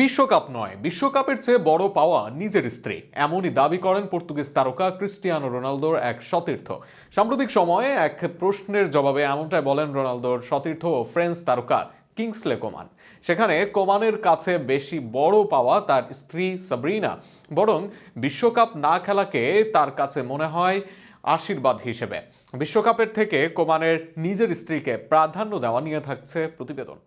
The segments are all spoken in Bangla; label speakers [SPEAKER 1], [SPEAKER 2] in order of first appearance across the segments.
[SPEAKER 1] বিশ্বকাপ নয়, বিশ্বকাপের চেয়ে বড় পাওয়া নিজের স্ত্রী, এমনই দাবি করেন পর্তুগিজ তারকা ক্রিস্টিয়ানো রোনালদোর এক সতীর্থ। সাম্প্রতিক সময়ে এক প্রশ্নের জবাবে এমনটাই বলেন রোনালদোর সতীর্থ ও ফ্রেঞ্চ তারকা কিংসলে কোমান। সেখানে কোমানের কাছে বেশি বড় পাওয়া তার স্ত্রী সাবরিনা, বরং বিশ্বকাপ না খেলাকে তার কাছে মনে হয় আশীর্বাদ হিসেবে। বিশ্বকাপের থেকে কোমানের নিজের স্ত্রীকে প্রাধান্য দেওয়া নিয়ে থাকছে প্রতিবেদন।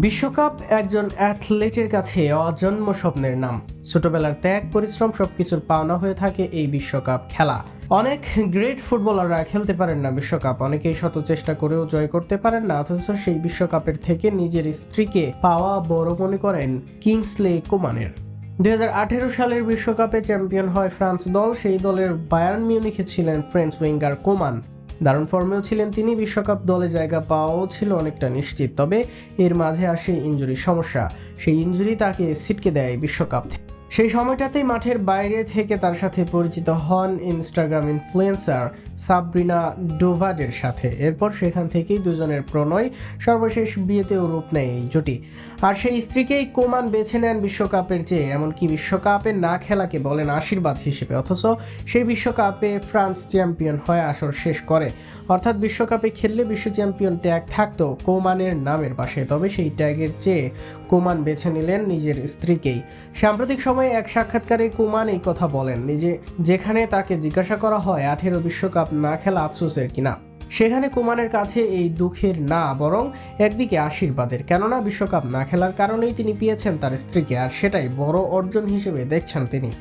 [SPEAKER 2] বিশ্বকাপ একজন অ্যাথলেটের কাছে অজন্ম স্বপ্নের নাম। ছোটবেলার ত্যাগ, পরিশ্রম সবকিছুর পাওনা হয়ে থাকে এই বিশ্বকাপ খেলা। অনেক গ্রেট ফুটবলাররা খেলতে পারেন না বিশ্বকাপ, অনেকেই শত চেষ্টা করেও জয় করতে পারেন না, অথচ সেই বিশ্বকাপের থেকে নিজের স্ত্রীকে পাওয়া বড় মনে করেন কিংসলে কোমানের। 2018 সালের বিশ্বকাপে চ্যাম্পিয়ন হয় ফ্রান্স দল। সেই দলের বায়ার্ন মিউনিখে ছিলেন ফ্রেঞ্চ উইঙ্গার কোমান। দারুণ ফর্মেও ছিলেন তিনি, বিশ্বকাপ দলে জায়গা পাওয়াও ছিল অনেকটা নিশ্চিত। তবে এর মাঝে আসে ইনজুরির সমস্যা। সেই ইনজুরি তাকে ছিটকে দেয় বিশ্বকাপ থেকে। সেই সময়টাতেই মাঠের বাইরে থেকে তার সাথে পরিচিত হন ইনস্টাগ্রাম ইনফ্লুয়েন্সার সাবরিনা ডোভাডের সাথে। এরপর সেখান থেকেই দুজনের প্রণয়, সর্বশেষ বিয়েতেও রূপ নেয় এই জুটি। আর সেই স্ত্রীকেই কোমান বেছে নেন বিশ্বকাপের চেয়ে, এমনকি বিশ্বকাপে না খেলাকে বলেন আশীর্বাদ হিসেবে। অথচ সেই বিশ্বকাপে ফ্রান্স চ্যাম্পিয়ন হয়ে আসর শেষ করে। অর্থাৎ বিশ্বকাপে খেললে বিশ্ব চ্যাম্পিয়ন ট্যাগ থাকতো কোমানের নামের পাশে, তবে সেই ট্যাগের চেয়ে কোমান বেছে নিলেন নিজের স্ত্রীকেই। সাম্প্রতিক সময়ে এক সাক্ষাৎকারে কোমান এই কথা বলেন, যেখানে তাকে জিজ্ঞাসা করা হয় 18 বিশ্বকাপ না খেলা আফসোসের কিনা। সেখানে কোমানের কাছে এই দুঃখের না, বরং একদিকে আশীর্বাদের। কেননা বিশ্বকাপ না খেলার কারণেই তিনি পেয়েছেন তার স্ত্রীকে, আর সেটাই বড় অর্জন হিসেবে দেখছেন তিনি।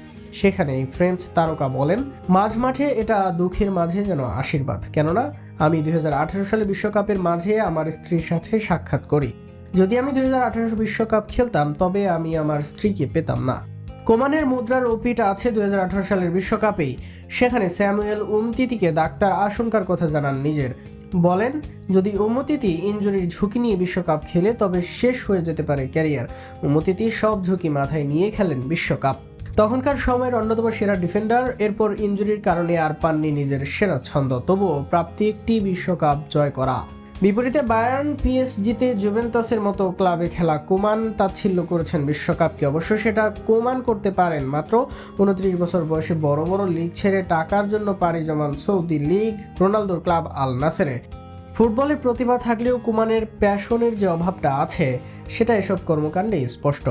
[SPEAKER 2] সেখানে এই ফ্রেঞ্চ তারকা বলেন, মাঝ মাঠে এটা দুঃখের মাঝে যেন আশীর্বাদ। কেননা আমি 2018 সালে বিশ্বকাপের মাঝে আমার স্ত্রীর সাথে সাক্ষাৎ করি। যদি আমি 2018 বিশ্বকাপ খেলতাম তবে আমি আমার স্ত্রীকে পেতাম না। কোমানের মুদ্রার ওপিট আছে 2018 সালের বিশ্বকাপেই। সেখানে স্যামুয়েল উমতিতিকে ডাক্তার আশঙ্কার কথা জানান নিজের। বলেন, যদি উমতিতি ইনজুরির ঝুঁকি নিয়ে বিশ্বকাপ খেলে তবে শেষ হয়ে যেতে পারে ক্যারিয়ার। উমতিতি সব ঝুঁকি মাথায় নিয়ে খেলেন বিশ্বকাপ। তখনকার সময়ের অন্যতম সেরা ডিফেন্ডার, এরপর ইনজুরির কারণে আর পাননি নিজের সেরা ছন্দ, তবুও প্রাপ্তি একটি বিশ্বকাপ জয় করা। বিপরীতে বায়ার্ন, পিএসজিতে জুভেন্টাসের মতো ক্লাবে খেলা কোমান তাচ্ছিল্য করেছেন বিশ্বকাপকে। অবশ্য সেটা কোমান করতে পারেন মাত্র 29 বছর বয়সে বড় বড় লিগ ছেড়ে টাকার জন্য পাড়ি জমান সৌদি লিগ রোনালদোর ক্লাব আল নাসেরে। ফুটবলের প্রতিভা থাকলেও কোমানের প্যাশনের যে অভাবটা আছে সেটা এসব কর্মকাণ্ডে স্পষ্ট।